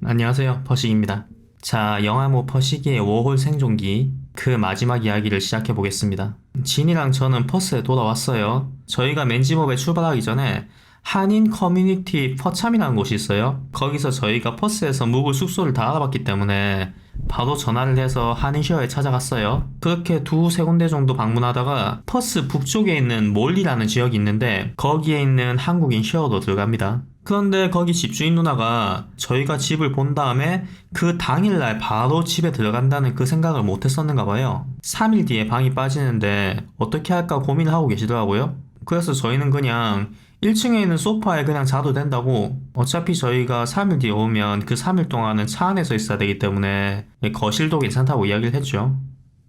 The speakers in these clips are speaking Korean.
안녕하세요. 퍼식입니다. 자, 영화모 퍼식의 워홀 생존기 그 마지막 이야기를 시작해 보겠습니다. 진이랑 저는 퍼스에 돌아왔어요. 저희가 맨지법에 출발하기 전에 한인 커뮤니티 퍼참이라는 곳이 있어요. 거기서 저희가 퍼스에서 묵을 숙소를 다 알아봤기 때문에 바로 전화를 해서 한인쉐어에 찾아갔어요. 그렇게 두세 군데 정도 방문하다가 퍼스 북쪽에 있는 몰리라는 지역이 있는데 거기에 있는 한국인 쉐어로 들어갑니다. 그런데 거기 집주인 누나가 저희가 집을 본 다음에 그 당일날 바로 집에 들어간다는 그 생각을 못 했었는가 봐요. 3일 뒤에 방이 빠지는데 어떻게 할까 고민을 하고 계시더라고요. 그래서 저희는 그냥 1층에 있는 소파에 그냥 자도 된다고, 어차피 저희가 3일 뒤에 오면 그 3일 동안은 차 안에서 있어야 되기 때문에 거실도 괜찮다고 이야기를 했죠.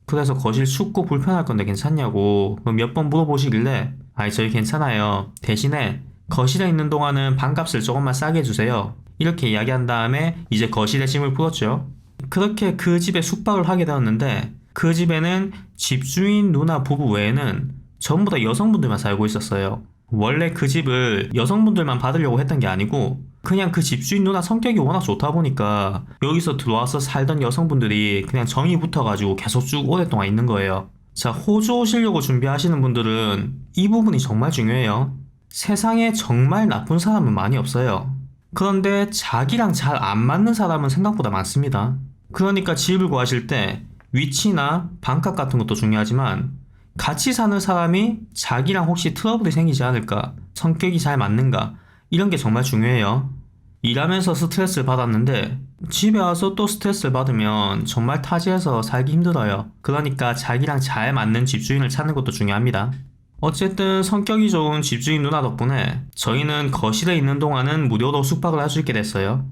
그래서 거실 춥고 불편할 건데 괜찮냐고 몇 번 물어보시길래 아니 저희 괜찮아요. 대신에 거실에 있는 동안은 방값을 조금만 싸게 해주세요. 이렇게 이야기한 다음에 이제 거실에 짐을 풀었죠. 그렇게 그 집에 숙박을 하게 되었는데 그 집에는 집주인 누나 부부 외에는 전부 다 여성분들만 살고 있었어요. 원래 그 집을 여성분들만 받으려고 했던 게 아니고 그냥 그 집주인 누나 성격이 워낙 좋다 보니까 여기서 들어와서 살던 여성분들이 그냥 정이 붙어가지고 계속 쭉 오랫동안 있는 거예요. 자, 호주 오시려고 준비하시는 분들은 이 부분이 정말 중요해요. 세상에 정말 나쁜 사람은 많이 없어요. 그런데 자기랑 잘 안 맞는 사람은 생각보다 많습니다. 그러니까 집을 구하실 때 위치나 방값 같은 것도 중요하지만 같이 사는 사람이 자기랑 혹시 트러블이 생기지 않을까, 성격이 잘 맞는가, 이런 게 정말 중요해요. 일하면서 스트레스를 받았는데 집에 와서 또 스트레스를 받으면 정말 타지에서 살기 힘들어요. 그러니까 자기랑 잘 맞는 집주인을 찾는 것도 중요합니다. 어쨌든 성격이 좋은 집주인 누나 덕분에 저희는 거실에 있는 동안은 무료로 숙박을 할 수 있게 됐어요.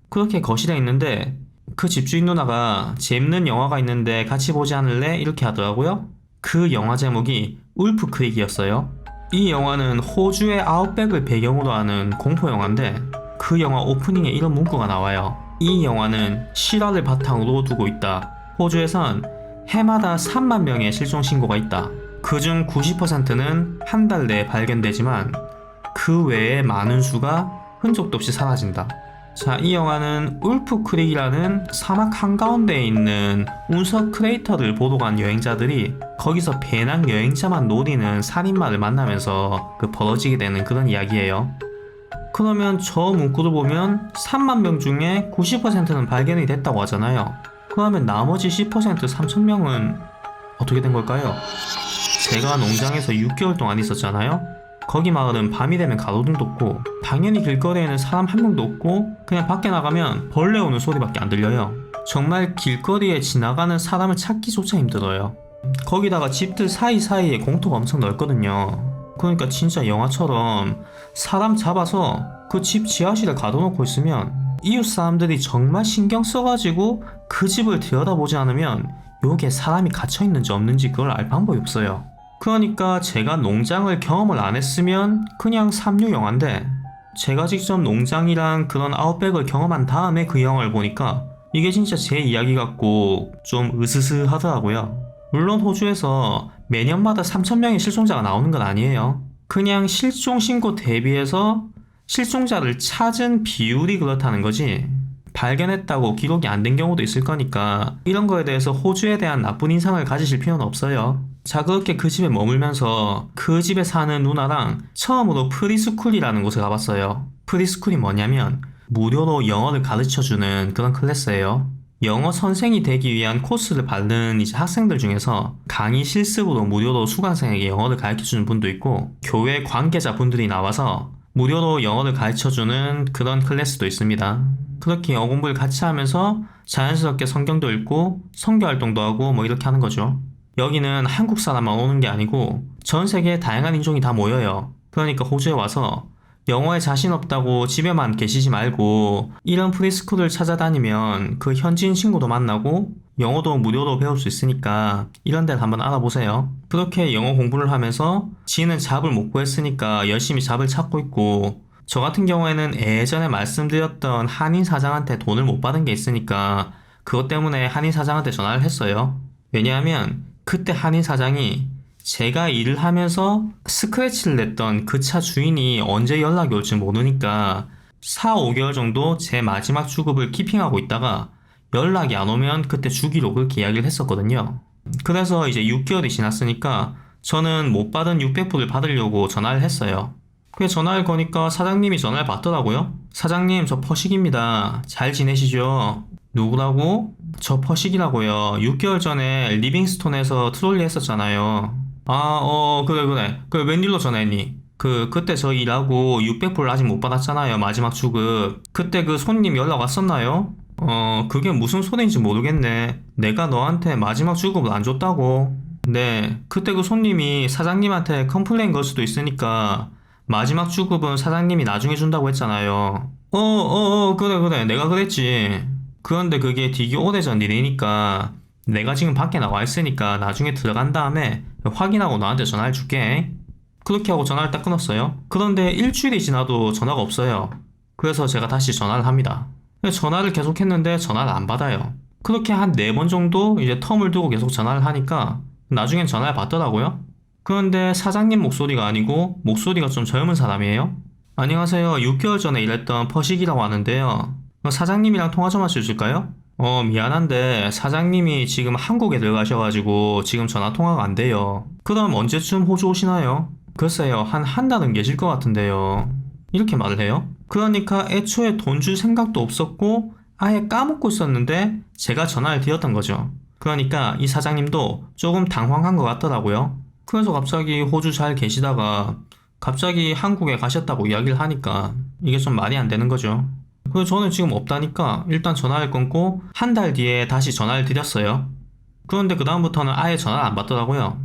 그렇게 거실에 있는데 그 집주인 누나가 재밌는 영화가 있는데 같이 보지 않을래? 이렇게 하더라고요. 그 영화 제목이 울프 크릭이었어요. 이 영화는 호주의 아웃백을 배경으로 하는 공포 영화인데 그 영화 오프닝에 이런 문구가 나와요. 이 영화는 실화를 바탕으로 두고 있다. 호주에선 해마다 3만 명의 실종 신고가 있다. 그중 90%는 한 달 내에 발견되지만 그 외에 많은 수가 흔적도 없이 사라진다. 자, 이 영화는 울프 크릭이라는 사막 한가운데에 있는 운석 크레이터를 보러 간 여행자들이 거기서 배낭 여행자만 노리는 살인마를 만나면서 벌어지게 되는 그런 이야기예요. 그러면 저 문구를 보면 3만 명 중에 90%는 발견이 됐다고 하잖아요. 그러면 나머지 10% 3,000명은 어떻게 된 걸까요? 제가 농장에서 6개월 동안 있었잖아요. 거기 마을은 밤이 되면 가로등도 없고 당연히 길거리에는 사람 한 명도 없고 그냥 밖에 나가면 벌레 오는 소리밖에 안 들려요. 정말 길거리에 지나가는 사람을 찾기조차 힘들어요. 거기다가 집들 사이사이에 공터가 엄청 넓거든요. 그러니까 진짜 영화처럼 사람 잡아서 그 집 지하실에 가둬놓고 있으면 이웃 사람들이 정말 신경 써가지고 그 집을 들여다보지 않으면 여기에 사람이 갇혀있는지 없는지 그걸 알 방법이 없어요. 그러니까 제가 농장을 경험을 안 했으면 그냥 삼류 영화인데 제가 직접 농장이랑 그런 아웃백을 경험한 다음에 그 영화를 보니까 이게 진짜 제 이야기 같고 좀 으스스하더라고요. 물론 호주에서 매년마다 3,000명의 실종자가 나오는 건 아니에요. 그냥 실종 신고 대비해서 실종자를 찾은 비율이 그렇다는 거지 발견했다고 기록이 안 된 경우도 있을 거니까 이런 거에 대해서 호주에 대한 나쁜 인상을 가지실 필요는 없어요. 자, 그렇게 그 집에 머물면서 그 집에 사는 누나랑 처음으로 프리스쿨이라는 곳에 가봤어요. 프리스쿨이 뭐냐면 무료로 영어를 가르쳐주는 그런 클래스예요. 영어 선생이 되기 위한 코스를 받는 이제 학생들 중에서 강의 실습으로 무료로 수강생에게 영어를 가르쳐주는 분도 있고 교회 관계자 분들이 나와서 무료로 영어를 가르쳐주는 그런 클래스도 있습니다. 그렇게 영어 공부를 같이 하면서 자연스럽게 성경도 읽고 선교활동도 하고 이렇게 하는 거죠. 여기는 한국 사람만 오는 게 아니고 전 세계 다양한 인종이 다 모여요. 그러니까 호주에 와서 영어에 자신 없다고 집에만 계시지 말고 이런 프리스쿨을 찾아다니면 그 현지인 친구도 만나고 영어도 무료로 배울 수 있으니까 이런 데를 한번 알아보세요. 그렇게 영어 공부를 하면서 지는 잡을 못 구했으니까 열심히 잡을 찾고 있고 저 같은 경우에는 예전에 말씀드렸던 한인 사장한테 돈을 못 받은 게 있으니까 그것 때문에 한인 사장한테 전화를 했어요. 왜냐하면 그때 한인 사장이 제가 일을 하면서 스크래치를 냈던 그 차 주인이 언제 연락이 올지 모르니까 4, 5개월 정도 제 마지막 주급을 키핑하고 있다가 연락이 안 오면 그때 주기로 그렇게 이야기를 했었거든요. 그래서 이제 6개월이 지났으니까 저는 못 받은 600불을 받으려고 전화를 했어요. 그래서 전화를 거니까 사장님이 전화를 받더라고요. 사장님, 저 퍼식입니다. 잘 지내시죠? 누구라고? 저 퍼식이라고요. 6개월 전에 리빙스톤에서 트롤리 했었잖아요. 그래. 그 웬일로 전화했니? 그때 저 일하고 600불 아직 못 받았잖아요. 마지막 주급. 그때 그 손님 연락 왔었나요? 그게 무슨 소리인지 모르겠네. 내가 너한테 마지막 주급을 안 줬다고. 네, 그때 그 손님이 사장님한테 컴플레인 걸 수도 있으니까 마지막 주급은 사장님이 나중에 준다고 했잖아요. 그래. 내가 그랬지. 그런데 그게 되게 오래전 일이니까 내가 지금 밖에 나와 있으니까 나중에 들어간 다음에 확인하고 너한테 전화를 줄게. 그렇게 하고 전화를 딱 끊었어요. 그런데 일주일이 지나도 전화가 없어요. 그래서 제가 다시 전화를 합니다. 전화를 계속 했는데 전화를 안 받아요. 그렇게 한 4번 정도 이제 텀을 두고 계속 전화를 하니까 나중엔 전화를 받더라고요. 그런데 사장님 목소리가 아니고 목소리가 좀 젊은 사람이에요. 안녕하세요. 6개월 전에 일했던 퍼식이라고 하는데요. 사장님이랑 통화 좀 할 수 있을까요? 미안한데 사장님이 지금 한국에 들어가셔가지고 지금 전화 통화가 안 돼요. 그럼 언제쯤 호주 오시나요? 글쎄요, 한 달은 계실 것 같은데요. 이렇게 말을 해요. 그러니까 애초에 돈 줄 생각도 없었고 아예 까먹고 있었는데 제가 전화를 드렸던 거죠. 그러니까 이 사장님도 조금 당황한 것 같더라고요. 그래서 갑자기 호주 잘 계시다가 갑자기 한국에 가셨다고 이야기를 하니까 이게 좀 말이 안 되는 거죠. 그래서 저는 지금 없다니까 일단 전화를 끊고 한 달 뒤에 다시 전화를 드렸어요. 그런데 그 다음부터는 아예 전화를 안 받더라고요.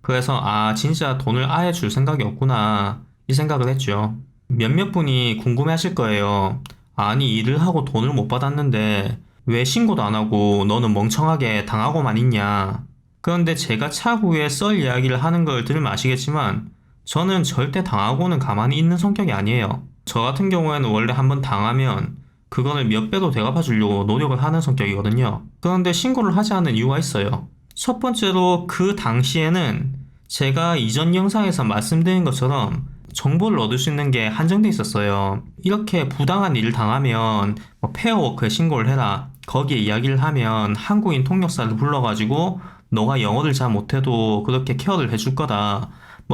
그래서 진짜 돈을 아예 줄 생각이 없구나 이 생각을 했죠. 몇몇 분이 궁금해 하실 거예요. 아니 일을 하고 돈을 못 받았는데 왜 신고도 안 하고 너는 멍청하게 당하고만 있냐. 그런데 제가 차후에 썰 이야기를 하는 걸 들으면 아시겠지만 저는 절대 당하고는 가만히 있는 성격이 아니에요. 저 같은 경우에는 원래 한번 당하면 그거를 몇 배로 되갚아 주려고 노력을 하는 성격이거든요. 그런데 신고를 하지 않는 이유가 있어요. 첫 번째로 그 당시에는 제가 이전 영상에서 말씀드린 것처럼 정보를 얻을 수 있는 게 한정돼 있었어요. 이렇게 부당한 일을 당하면 페어워크에 신고를 해라. 거기에 이야기를 하면 한국인 통역사를 불러가지고 너가 영어를 잘 못해도 그렇게 케어를 해줄 거다.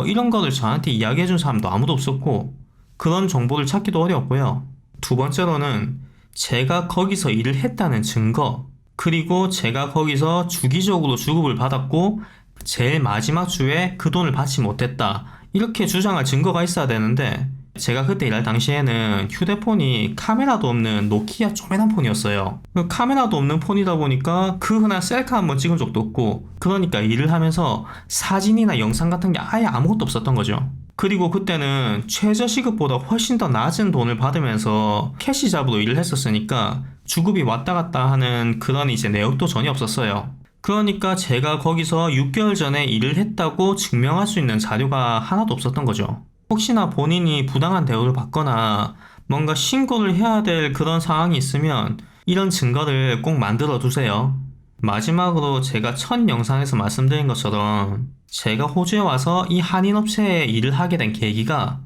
이런 거를 저한테 이야기해준 사람도 아무도 없었고 그런 정보를 찾기도 어려웠고요. 두 번째로는 제가 거기서 일을 했다는 증거, 그리고 제가 거기서 주기적으로 주급을 받았고 제일 마지막 주에 그 돈을 받지 못했다. 이렇게 주장할 증거가 있어야 되는데 제가 그때 일할 당시에는 휴대폰이 카메라도 없는 노키아 쪼매난 폰이었어요. 카메라도 없는 폰이다 보니까 그 흔한 셀카 한번 찍은 적도 없고 그러니까 일을 하면서 사진이나 영상 같은 게 아예 아무것도 없었던 거죠. 그리고 그때는 최저 시급보다 훨씬 더 낮은 돈을 받으면서 캐시 잡으로 일을 했었으니까 주급이 왔다 갔다 하는 그런 이제 내역도 전혀 없었어요. 그러니까 제가 거기서 6개월 전에 일을 했다고 증명할 수 있는 자료가 하나도 없었던 거죠. 혹시나 본인이 부당한 대우를 받거나 뭔가 신고를 해야 될 그런 상황이 있으면 이런 증거를 꼭 만들어 두세요. 마지막으로 제가 첫 영상에서 말씀드린 것처럼 제가 호주에 와서 이 한인업체에 일을 하게 된 계기가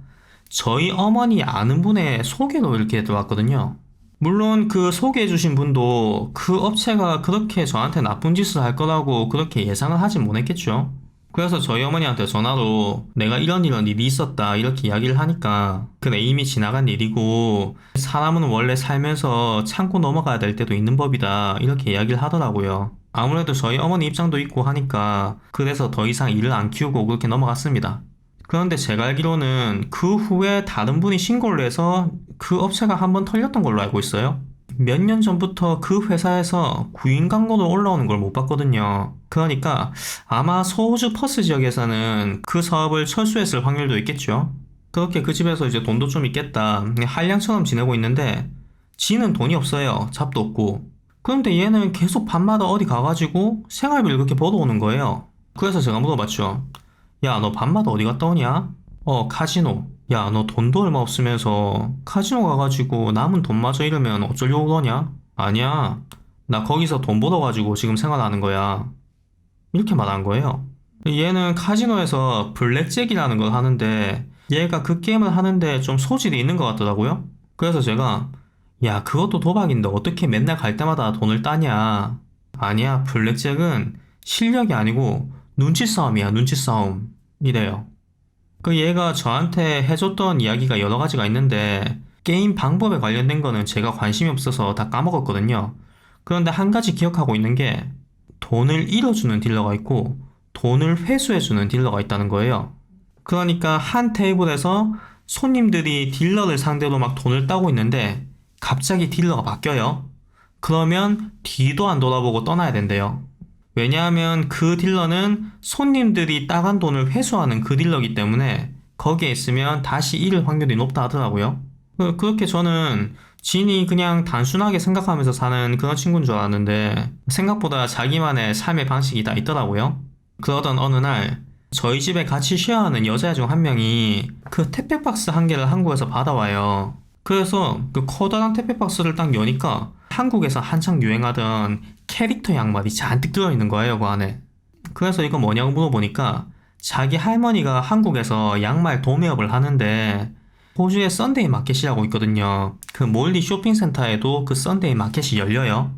저희 어머니 아는 분의 소개로 이렇게 들어왔거든요. 물론 그 소개해주신 분도 그 업체가 그렇게 저한테 나쁜 짓을 할 거라고 그렇게 예상을 하진 못했겠죠. 그래서 저희 어머니한테 전화로 내가 이런 일이 있었다 이렇게 이야기를 하니까 그래 이미 지나간 일이고 사람은 원래 살면서 참고 넘어가야 될 때도 있는 법이다 이렇게 이야기를 하더라고요. 아무래도 저희 어머니 입장도 있고 하니까 그래서 더 이상 일을 안 키우고 그렇게 넘어갔습니다. 그런데 제가 알기로는 그 후에 다른 분이 신고를 해서 그 업체가 한번 털렸던 걸로 알고 있어요. 몇 년 전부터 그 회사에서 구인 광고도 올라오는 걸 못 봤거든요. 그러니까 아마 서호주 퍼스 지역에서는 그 사업을 철수했을 확률도 있겠죠. 그렇게 그 집에서 이제 돈도 좀 있겠다. 한량처럼 지내고 있는데 지는 돈이 없어요. 잡도 없고. 그런데 얘는 계속 밤마다 어디 가가지고 생활비를 그렇게 벌어오는 거예요. 그래서 제가 물어봤죠. 야, 너 밤마다 어디 갔다 오냐? 카지노. 야, 너 돈도 얼마 없으면서 카지노 가가지고 남은 돈마저 잃으면 어쩌려고 그러냐? 아니야. 나 거기서 돈 벌어가지고 지금 생활하는 거야. 이렇게 말한 거예요. 얘는 카지노에서 블랙잭이라는 걸 하는데 얘가 그 게임을 하는데 좀 소질이 있는 것 같더라고요. 그래서 제가 야, 그것도 도박인데 어떻게 맨날 갈 때마다 돈을 따냐. 아니야, 블랙잭은 실력이 아니고 눈치 싸움이야, 눈치 싸움. 이래요. 그 얘가 저한테 해줬던 이야기가 여러 가지가 있는데 게임 방법에 관련된 거는 제가 관심이 없어서 다 까먹었거든요. 그런데 한 가지 기억하고 있는 게 돈을 잃어주는 딜러가 있고 돈을 회수해주는 딜러가 있다는 거예요. 그러니까 한 테이블에서 손님들이 딜러를 상대로 막 돈을 따고 있는데 갑자기 딜러가 바뀌어요. 그러면 뒤도 안 돌아보고 떠나야 된대요. 왜냐하면 그 딜러는 손님들이 따간 돈을 회수하는 그 딜러이기 때문에 거기에 있으면 다시 잃을 확률이 높다 하더라고요. 그렇게 저는 진이 그냥 단순하게 생각하면서 사는 그런 친구인 줄 알았는데 생각보다 자기만의 삶의 방식이 다 있더라고요. 그러던 어느 날 저희 집에 같이 쉐어하는 여자 중 한 명이 그 택배박스 한 개를 한국에서 받아와요. 그래서 그 커다란 택배박스를 딱 여니까 한국에서 한창 유행하던 캐릭터 양말이 잔뜩 들어있는 거예요, 그 안에. 그래서 이거 뭐냐고 물어보니까 자기 할머니가 한국에서 양말 도매업을 하는데 호주에 썬데이 마켓이라고 있거든요. 그 몰리 쇼핑센터에도 그 썬데이 마켓이 열려요.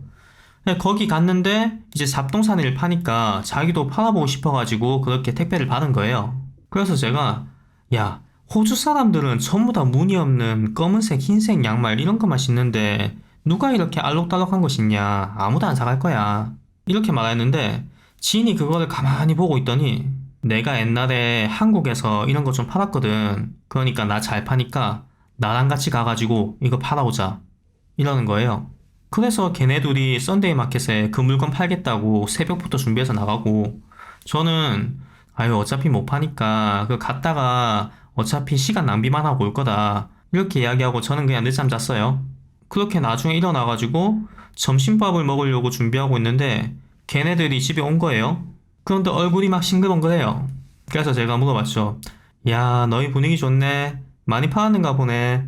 거기 갔는데 이제 잡동사니를 파니까 자기도 팔아보고 싶어가지고 그렇게 택배를 받은 거예요. 그래서 제가 야, 호주 사람들은 전부 다 무늬 없는 검은색, 흰색 양말 이런 것만 신는데 누가 이렇게 알록달록한 거 신냐? 아무도 안 사갈 거야. 이렇게 말했는데 지인이 그거를 가만히 보고 있더니 내가 옛날에 한국에서 이런 거 좀 팔았거든. 그러니까 나 잘 파니까 나랑 같이 가가지고 이거 팔아오자. 이러는 거예요. 그래서 걔네 둘이 썬데이 마켓에 그 물건 팔겠다고 새벽부터 준비해서 나가고 저는 아유 어차피 못 파니까 그 갔다가 어차피 시간 낭비만 하고 올 거다. 이렇게 이야기하고 저는 그냥 늦잠 잤어요. 그렇게 나중에 일어나가지고 점심밥을 먹으려고 준비하고 있는데 걔네들이 집에 온 거예요. 그런데 얼굴이 막 싱글벙글해요. 그래서 제가 물어봤죠. 야, 너희 분위기 좋네. 많이 팔았는가 보네.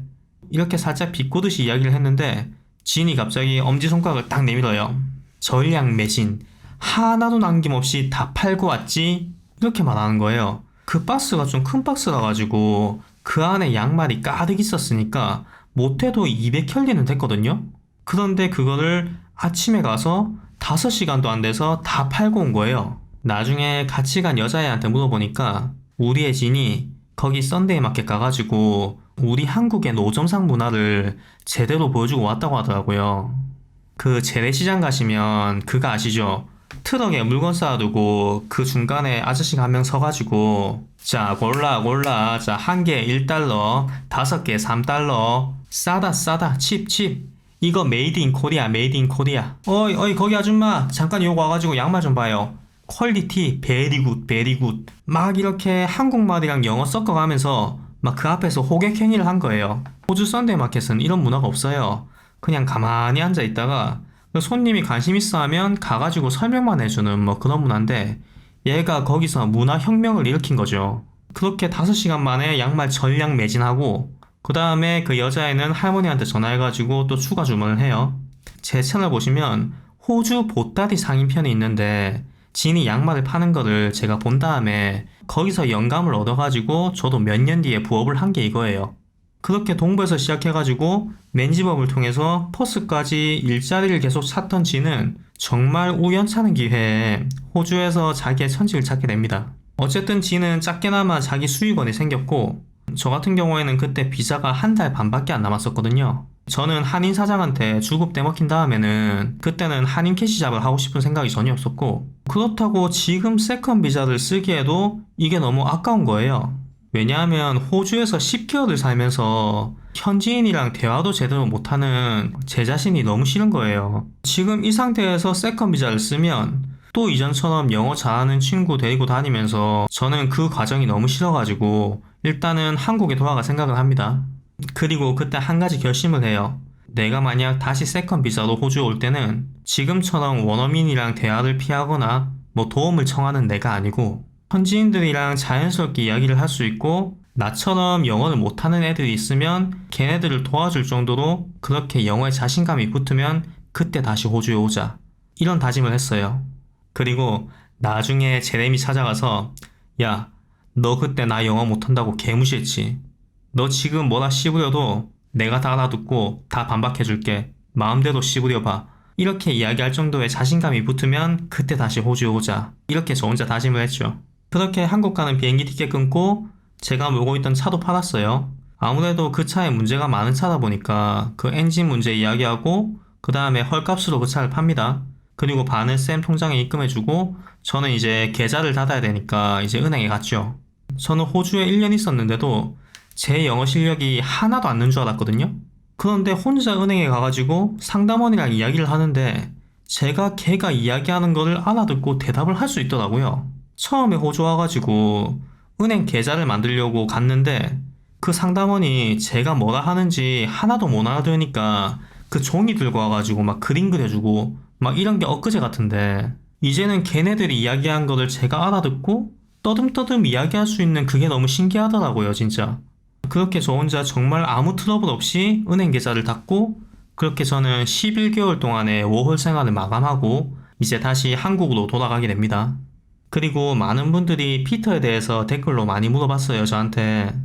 이렇게 살짝 비꼬듯이 이야기를 했는데 지인이 갑자기 엄지손가락을 딱 내밀어요. 전량 매진. 하나도 남김없이 다 팔고 왔지? 이렇게 말하는 거예요. 그 박스가 좀 큰 박스라 가지고 그 안에 양말이 가득 있었으니까 못해도 200켤리는 됐거든요. 그런데 그거를 아침에 가서 5시간도 안 돼서 다 팔고 온 거예요. 나중에 같이 간 여자애한테 물어보니까 우리의 진이 거기 썬데이 마켓 가가지고 우리 한국의 노점상 문화를 제대로 보여주고 왔다고 하더라고요. 그 재래시장 가시면 그거 아시죠? 트럭에 물건 쌓아두고 그 중간에 아저씨가 한 명 서가지고 자 골라 골라 자 한 개 1달러 5개 3달러 싸다 싸다 칩 이거 메이드 인 코리아 메이드 인 코리아 어이 어이 거기 아줌마 잠깐 요거 와가지고 양말 좀 봐요 퀄리티 베리굿 베리굿 막 이렇게 한국말이랑 영어 섞어가면서 막 그 앞에서 호객 행위를 한 거예요. 호주 썬데이 마켓은 이런 문화가 없어요. 그냥 가만히 앉아 있다가 손님이 관심 있어 하면 가가지고 설명만 해주는 뭐 그런 문화인데 얘가 거기서 문화 혁명을 일으킨 거죠. 그렇게 5시간 만에 양말 전량 매진하고 그 다음에 그 여자애는 할머니한테 전화해가지고 또 추가 주문을 해요. 제 채널 보시면 호주 보따리 상인편이 있는데 진이 양말을 파는 거를 제가 본 다음에 거기서 영감을 얻어가지고 저도 몇 년 뒤에 부업을 한 게 이거예요. 그렇게 동부에서 시작해가지고 맨집업을 통해서 퍼스까지 일자리를 계속 찾던 진은 정말 우연찮은 기회에 호주에서 자기의 천직을 찾게 됩니다. 어쨌든 진은 작게나마 자기 수익원이 생겼고 저 같은 경우에는 그때 비자가 한 달 반밖에 안 남았었거든요. 저는 한인 사장한테 주급 떼먹힌 다음에는 그때는 한인 캐시잡을 하고 싶은 생각이 전혀 없었고 그렇다고 지금 세컨 비자를 쓰기에도 이게 너무 아까운 거예요. 왜냐하면 호주에서 10개월을 살면서 현지인이랑 대화도 제대로 못하는 제 자신이 너무 싫은 거예요. 지금 이 상태에서 세컨 비자를 쓰면 또 이전처럼 영어 잘하는 친구 데리고 다니면서 저는 그 과정이 너무 싫어가지고 일단은 한국에 돌아갈 생각을 합니다. 그리고 그때 한 가지 결심을 해요. 내가 만약 다시 세컨 비자로 호주에 올 때는 지금처럼 원어민이랑 대화를 피하거나 뭐 도움을 청하는 내가 아니고 현지인들이랑 자연스럽게 이야기를 할 수 있고 나처럼 영어를 못하는 애들이 있으면 걔네들을 도와줄 정도로 그렇게 영어에 자신감이 붙으면 그때 다시 호주에 오자. 이런 다짐을 했어요. 그리고 나중에 제레미 찾아가서 야, 너 그때 나 영어 못한다고 개무시했지. 너 지금 뭐라 씹으려도 내가 다 알아듣고 다 반박해줄게. 마음대로 씨부려봐. 이렇게 이야기할 정도의 자신감이 붙으면 그때 다시 호주에 오자. 이렇게 저 혼자 다짐을 했죠. 그렇게 한국 가는 비행기 티켓 끊고 제가 몰고 있던 차도 팔았어요. 아무래도 그 차에 문제가 많은 차다 보니까 그 엔진 문제 이야기하고 그 다음에 헐값으로 그 차를 팝니다. 그리고 반을 쌤 통장에 입금해주고 저는 이제 계좌를 닫아야 되니까 이제 은행에 갔죠. 저는 호주에 1년 있었는데도 제 영어 실력이 하나도 안 는 줄 알았거든요. 그런데 혼자 은행에 가가지고 상담원이랑 이야기를 하는데 제가 걔가 이야기하는 거를 알아듣고 대답을 할 수 있더라고요. 처음에 호주 와가지고 은행 계좌를 만들려고 갔는데 그 상담원이 제가 뭐라 하는지 하나도 못 알아들으니까 그 종이 들고 와가지고 막 그림 그려주고 막 이런 게 엊그제 같은데 이제는 걔네들이 이야기한 거를 제가 알아듣고 떠듬떠듬 이야기할 수 있는 그게 너무 신기하더라고요, 진짜. 그렇게 저 혼자 정말 아무 트러블 없이 은행 계좌를 닫고 그렇게 저는 11개월 동안의 워홀 생활을 마감하고 이제 다시 한국으로 돌아가게 됩니다. 그리고 많은 분들이 피터에 대해서 댓글로 많이 물어봤어요, 저한테.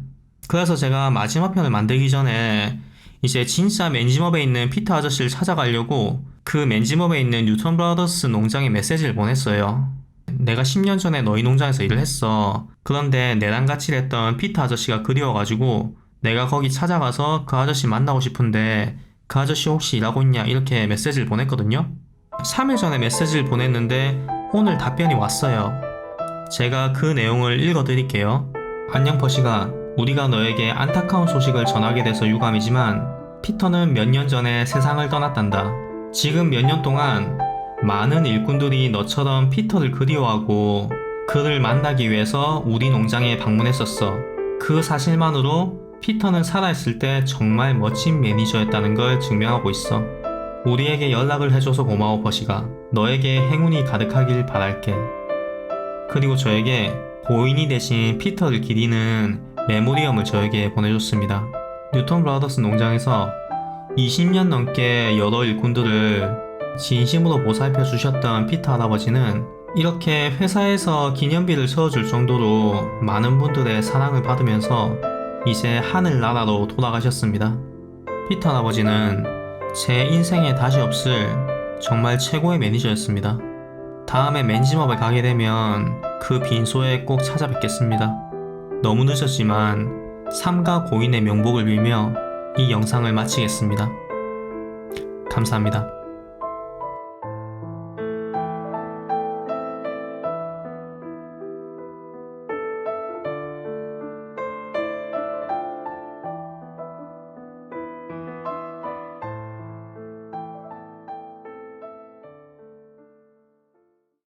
그래서 제가 마지막 편을 만들기 전에 이제 진짜 맨지머브에 있는 피터 아저씨를 찾아가려고 그 맨지머브에 있는 뉴턴 브라더스 농장에 메시지를 보냈어요. 내가 10년 전에 너희 농장에서 일을 했어. 그런데 내랑 같이 일했던 피터 아저씨가 그리워가지고 내가 거기 찾아가서 그 아저씨 만나고 싶은데 그 아저씨 혹시 일하고 있냐 이렇게 메시지를 보냈거든요. 3일 전에 메시지를 보냈는데 오늘 답변이 왔어요. 제가 그 내용을 읽어드릴게요. 안녕 퍼시가, 우리가 너에게 안타까운 소식을 전하게 돼서 유감이지만 피터는 몇 년 전에 세상을 떠났단다. 지금 몇 년 동안 많은 일꾼들이 너처럼 피터를 그리워하고 그를 만나기 위해서 우리 농장에 방문했었어. 그 사실만으로 피터는 살아있을 때 정말 멋진 매니저였다는 걸 증명하고 있어. 우리에게 연락을 해줘서 고마워 버시가. 너에게 행운이 가득하길 바랄게. 그리고 저에게 고인이 대신 피터를 기리는 메모리엄을 저에게 보내줬습니다. 뉴턴 브라더스 농장에서 20년 넘게 여러 일꾼들을 진심으로 보살펴 주셨던 피터 할아버지는 이렇게 회사에서 기념비를 세워줄 정도로 많은 분들의 사랑을 받으면서 이제 하늘나라로 돌아가셨습니다. 피터 할아버지는 제 인생에 다시 없을 정말 최고의 매니저였습니다. 다음에 맨지머브에 가게 되면 그 빈소에 꼭 찾아뵙겠습니다. 너무 늦었지만 삼가 고인의 명복을 빌며 이 영상을 마치겠습니다. 감사합니다.